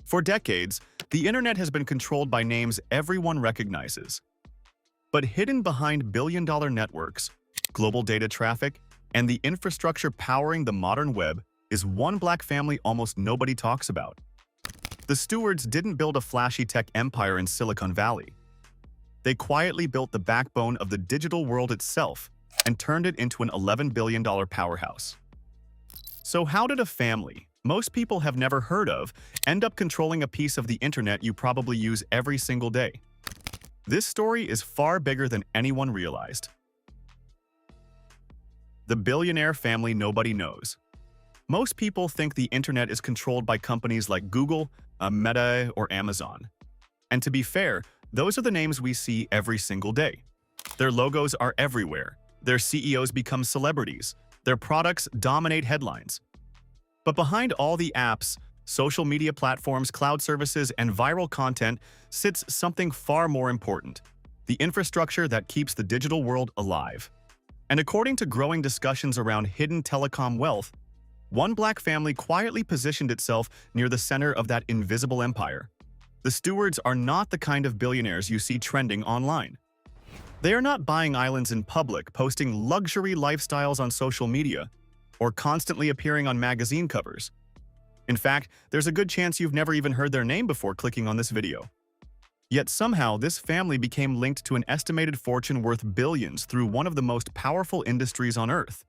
For decades, the internet has been controlled by names everyone recognizes. But hidden behind billion-dollar networks, global data traffic, and the infrastructure powering the modern web is one black family almost nobody talks about. The Stewards didn't build a flashy tech empire in Silicon Valley. They quietly built the backbone of the digital world itself and turned it into an $11 billion powerhouse. So how did a family most people have never heard of end up controlling a piece of the internet you probably use every single day? This story is far bigger than anyone realized. The billionaire family nobody knows. Most people think the internet is controlled by companies like Google, Meta, or Amazon. And to be fair, those are the names we see every single day. Their logos are everywhere. Their CEOs become celebrities. Their products dominate headlines. But behind all the apps, social media platforms, cloud services, and viral content sits something far more important: the infrastructure that keeps the digital world alive. And according to growing discussions around hidden telecom wealth, one black family quietly positioned itself near the center of that invisible empire. The Stewards are not the kind of billionaires you see trending online. They are not buying islands in public, posting luxury lifestyles on social media, or constantly appearing on magazine covers. In fact, there's a good chance you've never even heard their name before clicking on this video. Yet somehow, this family became linked to an estimated fortune worth billions through one of the most powerful industries on Earth: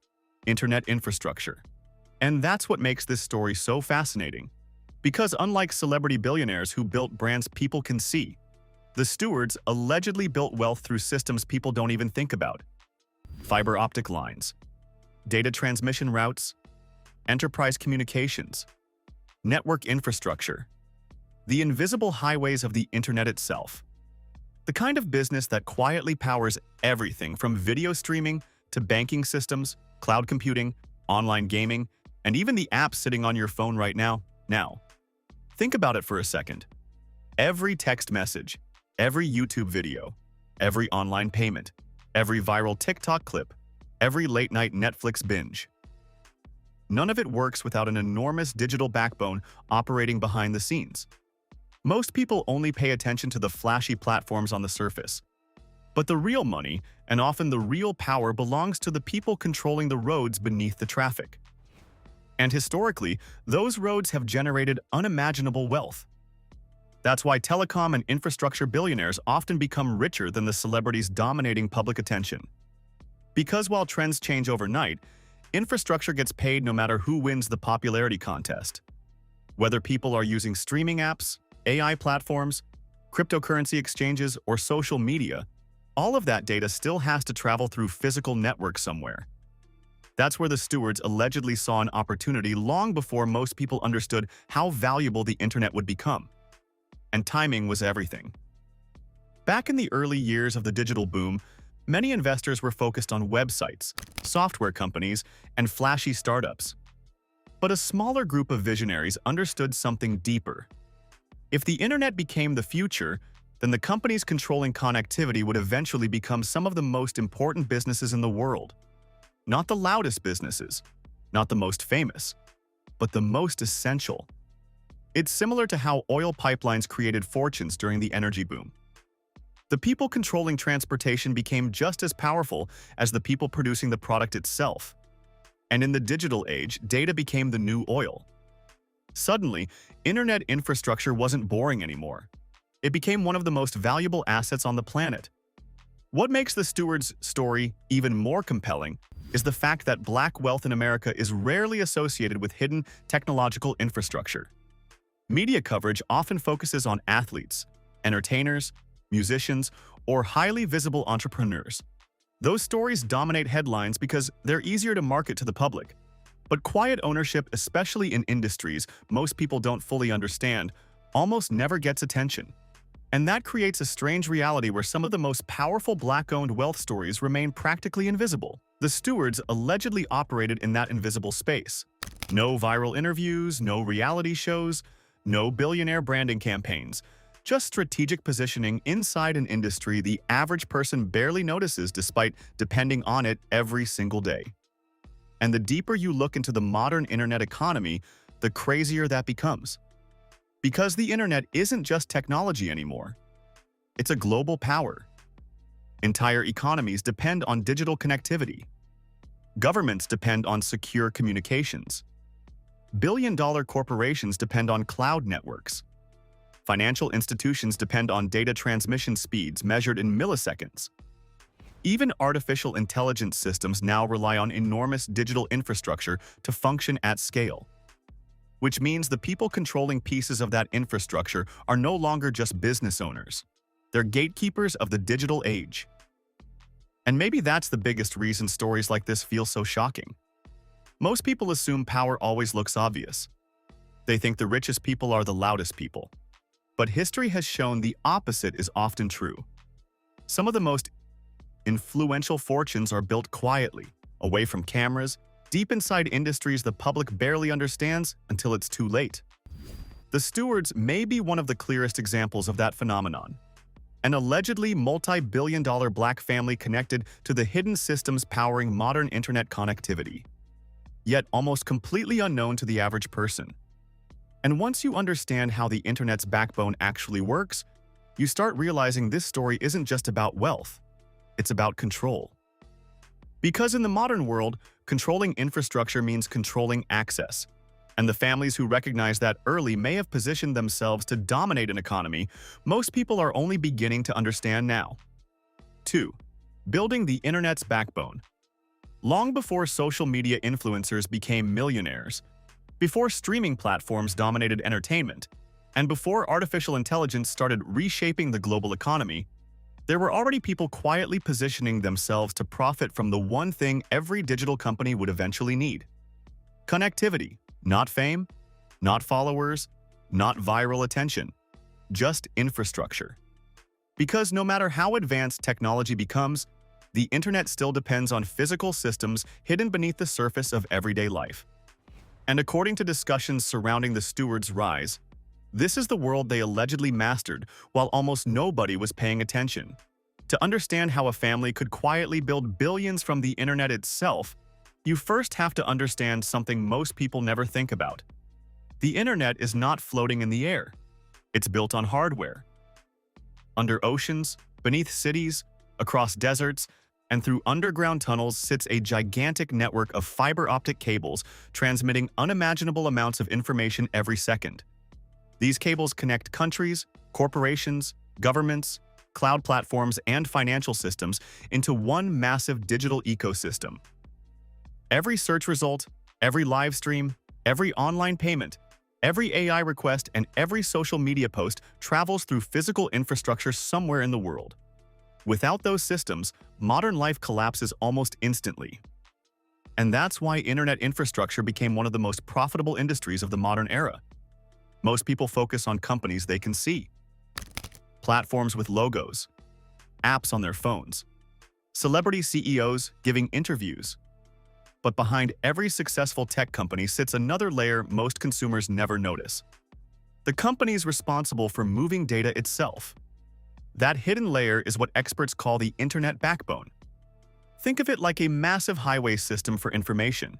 internet infrastructure. And that's what makes this story so fascinating. Because unlike celebrity billionaires who built brands people can see, the Stewards allegedly built wealth through systems people don't even think about: fiber-optic lines, data transmission routes, enterprise communications, network infrastructure, the invisible highways of the internet itself. The kind of business that quietly powers everything from video streaming to banking systems, cloud computing, online gaming, and even the apps sitting on your phone right now. Now, think about it for a second. Every text message, every YouTube video, every online payment, every viral TikTok clip, every late-night Netflix binge. None of it works without an enormous digital backbone operating behind the scenes. Most people only pay attention to the flashy platforms on the surface. But the real money, and often the real power, belongs to the people controlling the roads beneath the traffic. And historically, those roads have generated unimaginable wealth. That's why telecom and infrastructure billionaires often become richer than the celebrities dominating public attention. Because while trends change overnight, infrastructure gets paid no matter who wins the popularity contest. Whether people are using streaming apps, AI platforms, cryptocurrency exchanges, or social media, all of that data still has to travel through physical networks somewhere. That's where the Stewards allegedly saw an opportunity long before most people understood how valuable the internet would become. And timing was everything. Back in the early years of the digital boom, many investors were focused on websites, software companies, and flashy startups. But a smaller group of visionaries understood something deeper. If the internet became the future, then the companies controlling connectivity would eventually become some of the most important businesses in the world. Not the loudest businesses, not the most famous, but the most essential. It's similar to how oil pipelines created fortunes during the energy boom. The people controlling transportation became just as powerful as the people producing the product itself. And in the digital age, data became the new oil. Suddenly, internet infrastructure wasn't boring anymore. It became one of the most valuable assets on the planet. What makes the Stewards' story even more compelling is the fact that black wealth in America is rarely associated with hidden technological infrastructure. Media coverage often focuses on athletes, entertainers, musicians, or highly visible entrepreneurs. Those stories dominate headlines because they're easier to market to the public. But quiet ownership, especially in industries most people don't fully understand, almost never gets attention. And that creates a strange reality where some of the most powerful black-owned wealth stories remain practically invisible. The Stewards allegedly operated in that invisible space. No viral interviews, no reality shows, no billionaire branding campaigns. Just strategic positioning inside an industry the average person barely notices despite depending on it every single day. And the deeper you look into the modern internet economy, the crazier that becomes. Because the internet isn't just technology anymore. It's a global power. Entire economies depend on digital connectivity. Governments depend on secure communications. Billion-dollar corporations depend on cloud networks. Financial institutions depend on data transmission speeds measured in milliseconds. Even artificial intelligence systems now rely on enormous digital infrastructure to function at scale. Which means the people controlling pieces of that infrastructure are no longer just business owners. They're gatekeepers of the digital age. And maybe that's the biggest reason stories like this feel so shocking. Most people assume power always looks obvious. They think the richest people are the loudest people. But history has shown the opposite is often true. Some of the most influential fortunes are built quietly, away from cameras, deep inside industries the public barely understands until it's too late. The Stewards may be one of the clearest examples of that phenomenon. An allegedly multi-billion-dollar black family connected to the hidden systems powering modern internet connectivity, yet almost completely unknown to the average person. And once you understand how the internet's backbone actually works, you start realizing this story isn't just about wealth, it's about control. Because in the modern world, controlling infrastructure means controlling access. And the families who recognize that early may have positioned themselves to dominate an economy most people are only beginning to understand now. 2. Building the internet's backbone. Long before social media influencers became millionaires, before streaming platforms dominated entertainment, and before artificial intelligence started reshaping the global economy, there were already people quietly positioning themselves to profit from the one thing every digital company would eventually need: connectivity. Not fame, not followers, not viral attention, just infrastructure. Because no matter how advanced technology becomes, the internet still depends on physical systems hidden beneath the surface of everyday life. And according to discussions surrounding the Stewards' rise, this is the world they allegedly mastered while almost nobody was paying attention. To understand how a family could quietly build billions from the internet itself, you first have to understand something most people never think about. The internet is not floating in the air. It's built on hardware. Under oceans, beneath cities, across deserts, and through underground tunnels sits a gigantic network of fiber-optic cables transmitting unimaginable amounts of information every second. These cables connect countries, corporations, governments, cloud platforms, and financial systems into one massive digital ecosystem. Every search result, every live stream, every online payment, every AI request, and every social media post travels through physical infrastructure somewhere in the world. Without those systems, modern life collapses almost instantly. And that's why internet infrastructure became one of the most profitable industries of the modern era. Most people focus on companies they can see. Platforms with logos, apps on their phones, celebrity CEOs giving interviews. But behind every successful tech company sits another layer most consumers never notice: the companies responsible for moving data itself. That hidden layer is what experts call the internet backbone. Think of it like a massive highway system for information.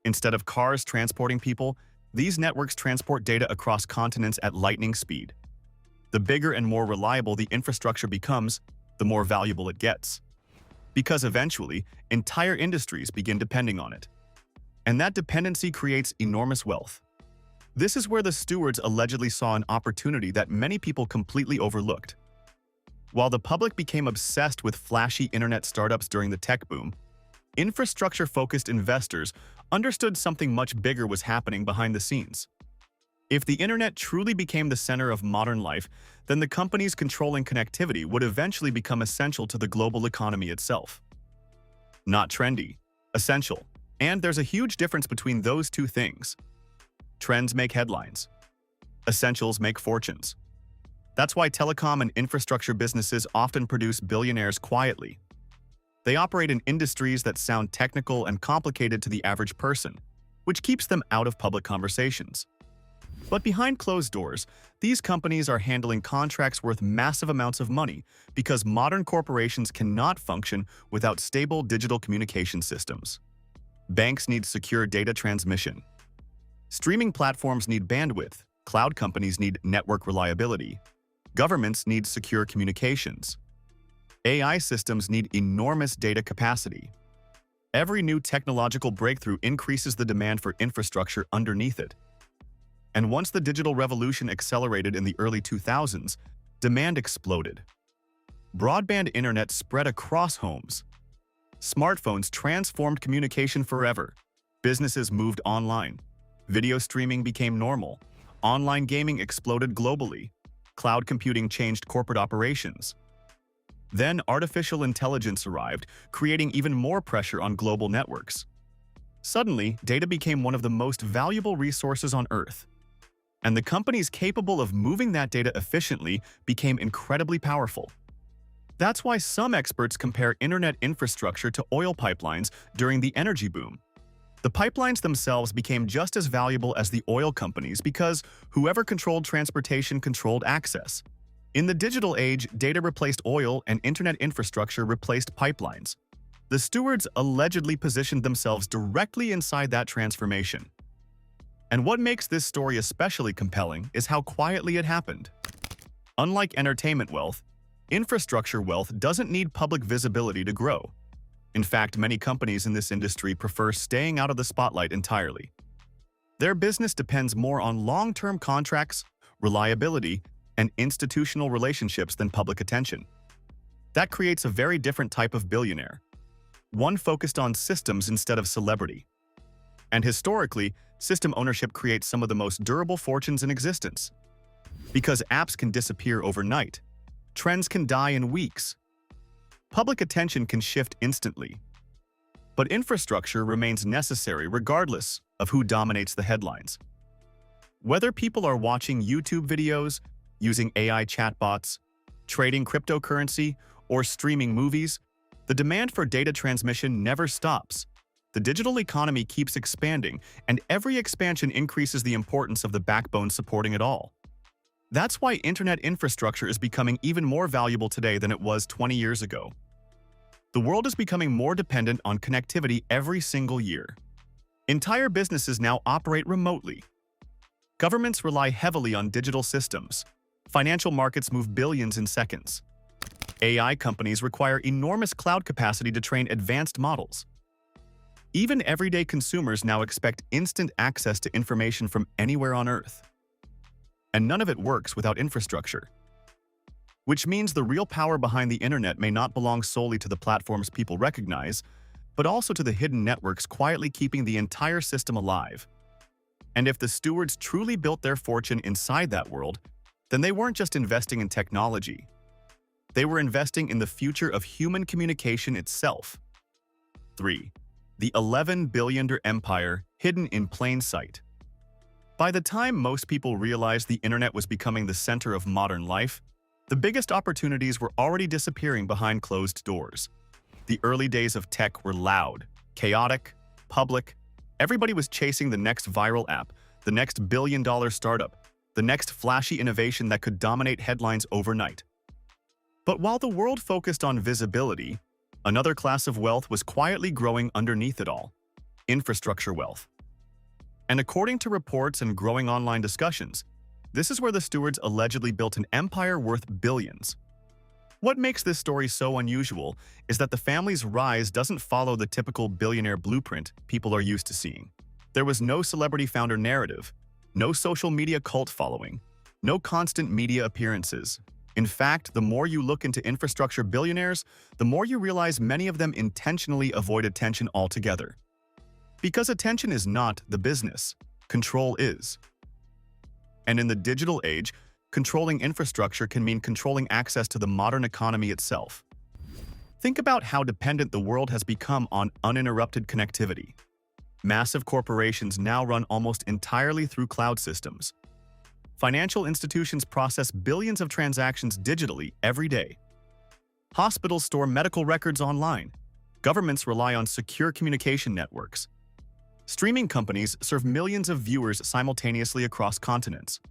Instead of cars transporting people, these networks transport data across continents at lightning speed. The bigger and more reliable the infrastructure becomes, the more valuable it gets. Because eventually, entire industries begin depending on it. And that dependency creates enormous wealth. This is where the Stewards allegedly saw an opportunity that many people completely overlooked. While the public became obsessed with flashy internet startups during the tech boom, infrastructure-focused investors understood something much bigger was happening behind the scenes. If the internet truly became the center of modern life, then the companies controlling connectivity would eventually become essential to the global economy itself. Not trendy, essential. And there's a huge difference between those two things. Trends make headlines. Essentials make fortunes. That's why telecom and infrastructure businesses often produce billionaires quietly. They operate in industries that sound technical and complicated to the average person, which keeps them out of public conversations. But behind closed doors, these companies are handling contracts worth massive amounts of money because modern corporations cannot function without stable digital communication systems. Banks need secure data transmission. Streaming platforms need bandwidth, Cloud companies need network reliability. Governments need secure communications. AI systems need enormous data capacity. Every new technological breakthrough increases the demand for infrastructure underneath it. And once the digital revolution accelerated in the early 2000s, demand exploded. Broadband internet spread across homes. Smartphones transformed communication forever. Businesses moved online. Video streaming became normal. Online gaming exploded globally. Cloud computing changed corporate operations. Then artificial intelligence arrived, creating even more pressure on global networks. Suddenly, data became one of the most valuable resources on Earth. And the companies capable of moving that data efficiently became incredibly powerful. That's why some experts compare internet infrastructure to oil pipelines during the energy boom. The pipelines themselves became just as valuable as the oil companies because whoever controlled transportation controlled access. In the digital age, data replaced oil and internet infrastructure replaced pipelines. The Stewards allegedly positioned themselves directly inside that transformation. And what makes this story especially compelling is how quietly it happened. Unlike entertainment wealth, infrastructure wealth doesn't need public visibility to grow. In fact, many companies in this industry prefer staying out of the spotlight entirely. Their business depends more on long-term contracts, reliability, and institutional relationships than public attention. That creates a very different type of billionaire, one focused on systems instead of celebrity. And historically, system ownership creates some of the most durable fortunes in existence. Because apps can disappear overnight, trends can die in weeks, public attention can shift instantly. But infrastructure remains necessary regardless of who dominates the headlines. Whether people are watching YouTube videos, using AI chatbots, trading cryptocurrency, or streaming movies, the demand for data transmission never stops. The digital economy keeps expanding, and every expansion increases the importance of the backbone supporting it all. That's why internet infrastructure is becoming even more valuable today than it was 20 years ago. The world is becoming more dependent on connectivity every single year. Entire businesses now operate remotely. Governments rely heavily on digital systems. Financial markets move billions in seconds. AI companies require enormous cloud capacity to train advanced models. Even everyday consumers now expect instant access to information from anywhere on Earth. And none of it works without infrastructure. Which means the real power behind the internet may not belong solely to the platforms people recognize, but also to the hidden networks quietly keeping the entire system alive. And if the Stewards truly built their fortune inside that world, then they weren't just investing in technology. They were investing in the future of human communication itself. 3. The $11 billion empire hidden in plain sight. By the time most people realized the internet was becoming the center of modern life, the biggest opportunities were already disappearing behind closed doors. The early days of tech were loud, chaotic, public. Everybody was chasing the next viral app, the next billion-dollar startup, the next flashy innovation that could dominate headlines overnight. But while the world focused on visibility, another class of wealth was quietly growing underneath it all: infrastructure wealth. And according to reports and growing online discussions, this is where the Stewards allegedly built an empire worth billions. What makes this story so unusual is that the family's rise doesn't follow the typical billionaire blueprint people are used to seeing. There was no celebrity founder narrative, no social media cult following, no constant media appearances. In fact, the more you look into infrastructure billionaires, the more you realize many of them intentionally avoid attention altogether. Because attention is not the business, control is. And in the digital age, controlling infrastructure can mean controlling access to the modern economy itself. Think about how dependent the world has become on uninterrupted connectivity. Massive corporations now run almost entirely through cloud systems. Financial institutions process billions of transactions digitally every day. Hospitals store medical records online. Governments rely on secure communication networks. Streaming companies serve millions of viewers simultaneously across continents.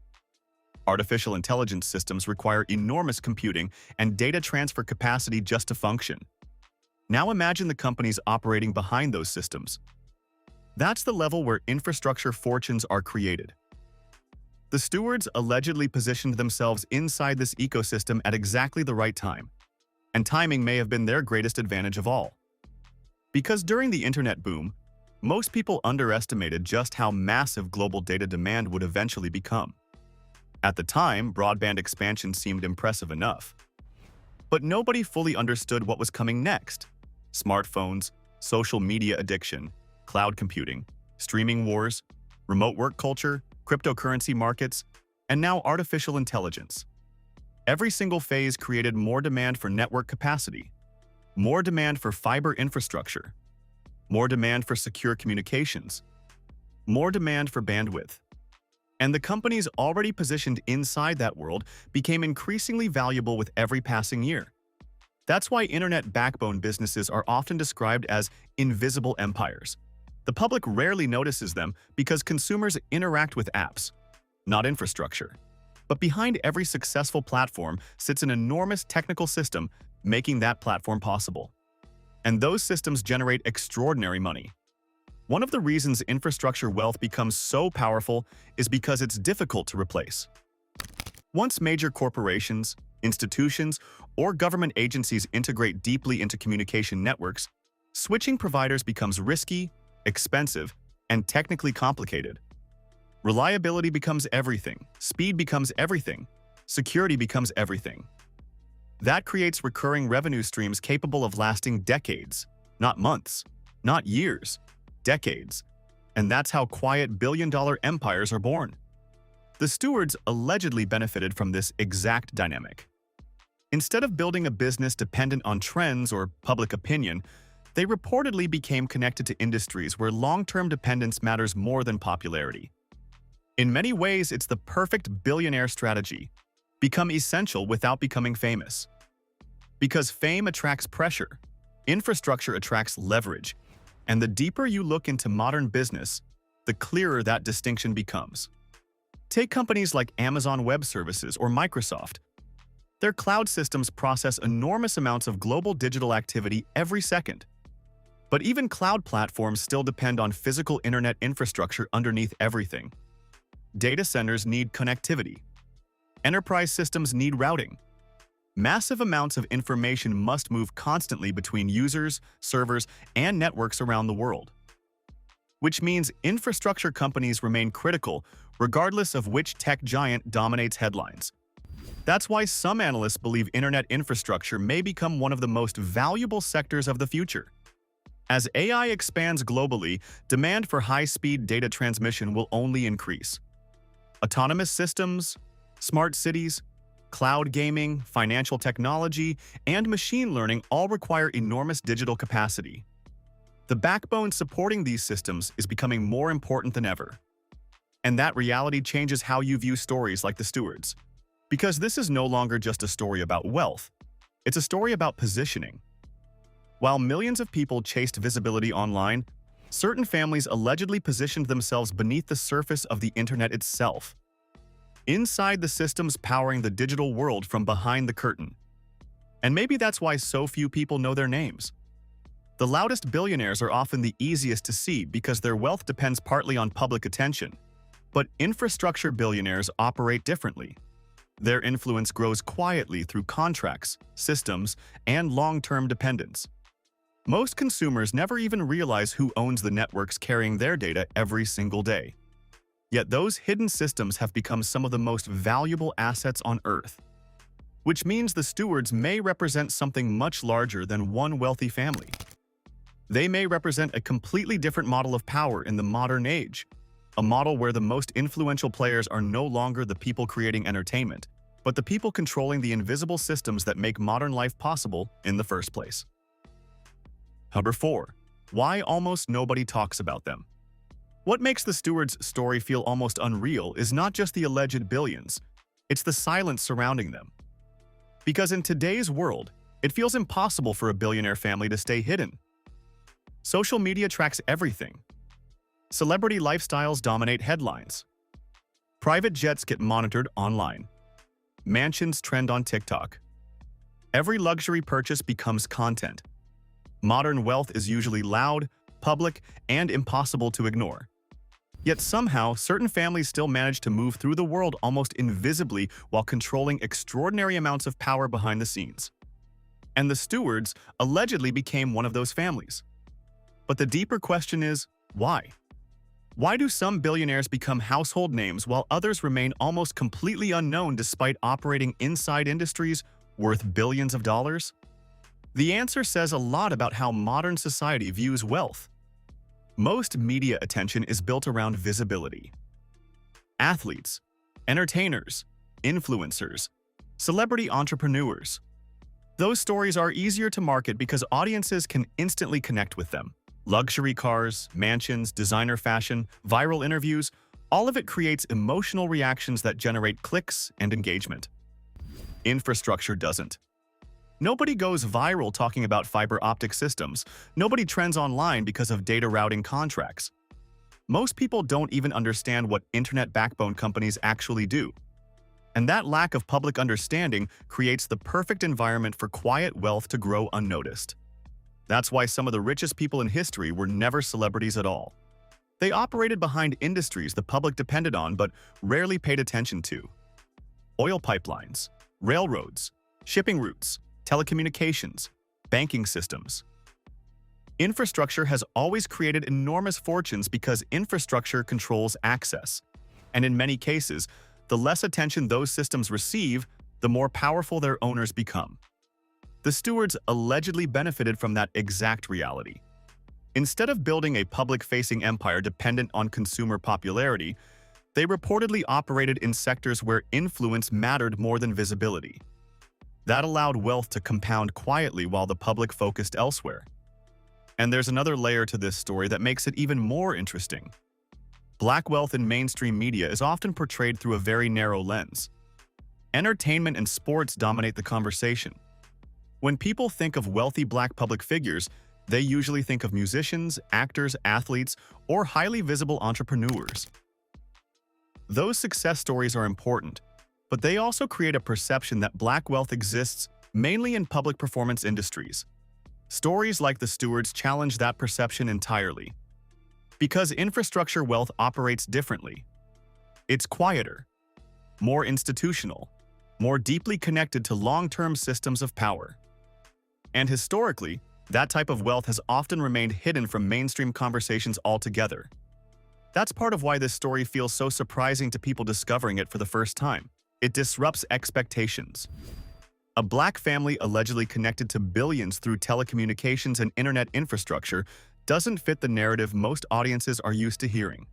Artificial intelligence systems require enormous computing and data transfer capacity just to function. Now imagine the companies operating behind those systems. That's the level where infrastructure fortunes are created. The stewards allegedly positioned themselves inside this ecosystem at exactly the right time, and timing may have been their greatest advantage of all. Because during the internet boom, most people underestimated just how massive global data demand would eventually become. At the time, broadband expansion seemed impressive enough. But nobody fully understood what was coming next. Smartphones, social media addiction, cloud computing, streaming wars, remote work culture, cryptocurrency markets, and now artificial intelligence. Every single phase created more demand for network capacity, more demand for fiber infrastructure, more demand for secure communications, more demand for bandwidth. And the companies already positioned inside that world became increasingly valuable with every passing year. That's why internet backbone businesses are often described as invisible empires. The public rarely notices them because consumers interact with apps, not infrastructure. But behind every successful platform sits an enormous technical system making that platform possible. And those systems generate extraordinary money. One of the reasons infrastructure wealth becomes so powerful is because it's difficult to replace. Once major corporations, institutions, or government agencies integrate deeply into communication networks, switching providers becomes risky, expensive, and technically complicated. Reliability becomes everything, speed becomes everything, security becomes everything. That creates recurring revenue streams capable of lasting decades, not months, not years, decades. And that's how quiet billion-dollar empires are born. The Stewards allegedly benefited from this exact dynamic. Instead of building a business dependent on trends or public opinion, they reportedly became connected to industries where long-term dependence matters more than popularity. In many ways, it's the perfect billionaire strategy: become essential without becoming famous. Because fame attracts pressure, infrastructure attracts leverage, and the deeper you look into modern business, the clearer that distinction becomes. Take companies like Amazon Web Services or Microsoft. Their cloud systems process enormous amounts of global digital activity every second. But even cloud platforms still depend on physical internet infrastructure underneath everything. Data centers need connectivity. Enterprise systems need routing. Massive amounts of information must move constantly between users, servers, and networks around the world. Which means infrastructure companies remain critical regardless of which tech giant dominates headlines. That's why some analysts believe internet infrastructure may become one of the most valuable sectors of the future. As AI expands globally, demand for high-speed data transmission will only increase. Autonomous systems, smart cities, cloud gaming, financial technology, and machine learning all require enormous digital capacity. The backbone supporting these systems is becoming more important than ever. And that reality changes how you view stories like the Stewards. Because this is no longer just a story about wealth, it's a story about positioning. While millions of people chased visibility online, certain families allegedly positioned themselves beneath the surface of the internet itself, inside the systems powering the digital world from behind the curtain. And maybe that's why so few people know their names. The loudest billionaires are often the easiest to see because their wealth depends partly on public attention. But infrastructure billionaires operate differently. Their influence grows quietly through contracts, systems, and long-term dependence. Most consumers never even realize who owns the networks carrying their data every single day. Yet those hidden systems have become some of the most valuable assets on Earth. Which means the Stewards may represent something much larger than one wealthy family. They may represent a completely different model of power in the modern age, a model where the most influential players are no longer the people creating entertainment, but the people controlling the invisible systems that make modern life possible in the first place. Number 4. Why almost nobody talks about them. What makes the Stewards' story feel almost unreal is not just the alleged billions, it's the silence surrounding them. Because in today's world, it feels impossible for a billionaire family to stay hidden. Social media tracks everything. Celebrity lifestyles dominate headlines. Private jets get monitored online. Mansions trend on TikTok. Every luxury purchase becomes content. Modern wealth is usually loud, public, and impossible to ignore. Yet somehow, certain families still manage to move through the world almost invisibly while controlling extraordinary amounts of power behind the scenes. And the Stewards allegedly became one of those families. But the deeper question is, why? Why do some billionaires become household names while others remain almost completely unknown despite operating inside industries worth billions of dollars? The answer says a lot about how modern society views wealth. Most media attention is built around visibility. Athletes, entertainers, influencers, celebrity entrepreneurs. Those stories are easier to market because audiences can instantly connect with them. Luxury cars, mansions, designer fashion, viral interviews, all of it creates emotional reactions that generate clicks and engagement. Infrastructure doesn't. Nobody goes viral talking about fiber-optic systems. Nobody trends online because of data routing contracts. Most people don't even understand what internet backbone companies actually do. And that lack of public understanding creates the perfect environment for quiet wealth to grow unnoticed. That's why some of the richest people in history were never celebrities at all. They operated behind industries the public depended on but rarely paid attention to. Oil pipelines, railroads, shipping routes, telecommunications, banking systems. Infrastructure has always created enormous fortunes because infrastructure controls access. And in many cases, the less attention those systems receive, the more powerful their owners become. The Stewards allegedly benefited from that exact reality. Instead of building a public-facing empire dependent on consumer popularity, they reportedly operated in sectors where influence mattered more than visibility. That allowed wealth to compound quietly while the public focused elsewhere. And there's another layer to this story that makes it even more interesting. Black wealth in mainstream media is often portrayed through a very narrow lens. Entertainment and sports dominate the conversation. When people think of wealthy black public figures, they usually think of musicians, actors, athletes, or highly visible entrepreneurs. Those success stories are important, but they also create a perception that black wealth exists mainly in public performance industries. Stories like the Stewards challenge that perception entirely. Because infrastructure wealth operates differently. It's quieter, more institutional, more deeply connected to long-term systems of power. And historically, that type of wealth has often remained hidden from mainstream conversations altogether. That's part of why this story feels so surprising to people discovering it for the first time. It disrupts expectations. A black family allegedly connected to billions through telecommunications and internet infrastructure doesn't fit the narrative most audiences are used to hearing.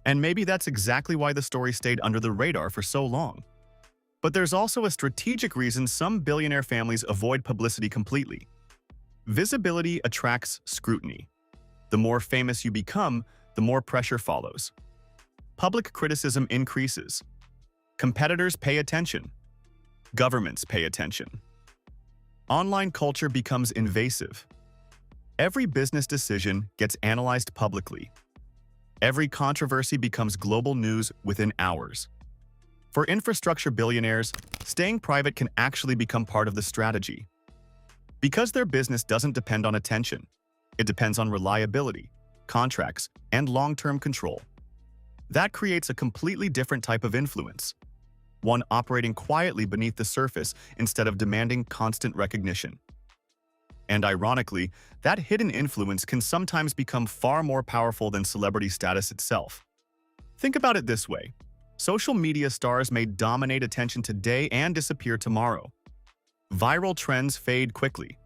And maybe that's exactly why the story stayed under the radar for so long. But there's also a strategic reason some billionaire families avoid publicity completely. Visibility attracts scrutiny. The more famous you become, the more pressure follows. Public criticism increases. Competitors pay attention. Governments pay attention. Online culture becomes invasive. Every business decision gets analyzed publicly. Every controversy becomes global news within hours. For infrastructure billionaires, staying private can actually become part of the strategy. Because their business doesn't depend on attention, it depends on reliability, contracts, and long-term control. That creates a completely different type of influence, one operating quietly beneath the surface instead of demanding constant recognition. And ironically, that hidden influence can sometimes become far more powerful than celebrity status itself. Think about it this way. Social media stars may dominate attention today and disappear tomorrow. Viral trends fade quickly.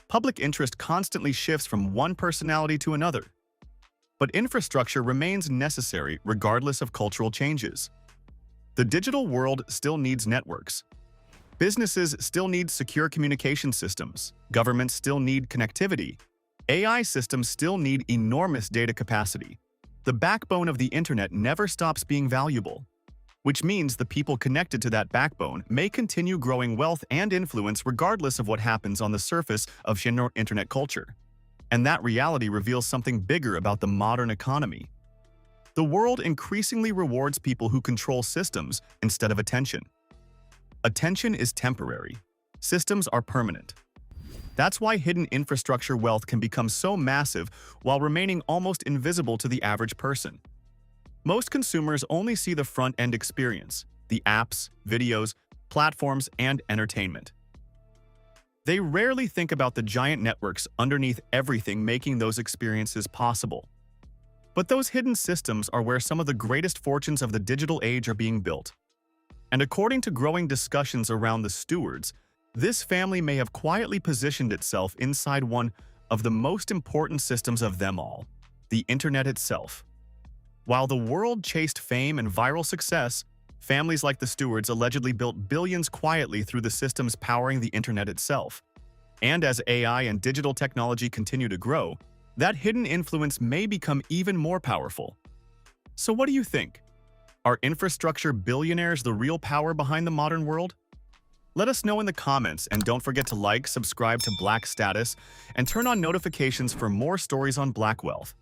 Public interest constantly shifts from one personality to another. But infrastructure remains necessary regardless of cultural changes. The digital world still needs networks. Businesses still need secure communication systems. Governments still need connectivity. AI systems still need enormous data capacity. The backbone of the internet never stops being valuable, which means the people connected to that backbone may continue growing wealth and influence regardless of what happens on the surface of internet culture. And that reality reveals something bigger about the modern economy. The world increasingly rewards people who control systems instead of attention. Attention is temporary. Systems are permanent. That's why hidden infrastructure wealth can become so massive while remaining almost invisible to the average person. Most consumers only see the front-end experience, the apps, videos, platforms, and entertainment. They rarely think about the giant networks underneath everything making those experiences possible. But those hidden systems are where some of the greatest fortunes of the digital age are being built. And according to growing discussions around the Stewards, this family may have quietly positioned itself inside one of the most important systems of them all, the internet itself. While the world chased fame and viral success, families like the Stewards allegedly built billions quietly through the systems powering the internet itself. And as AI and digital technology continue to grow, that hidden influence may become even more powerful. So what do you think? Are infrastructure billionaires the real power behind the modern world? Let us know in the comments, and don't forget to like, subscribe to Black Status, and turn on notifications for more stories on Black Wealth.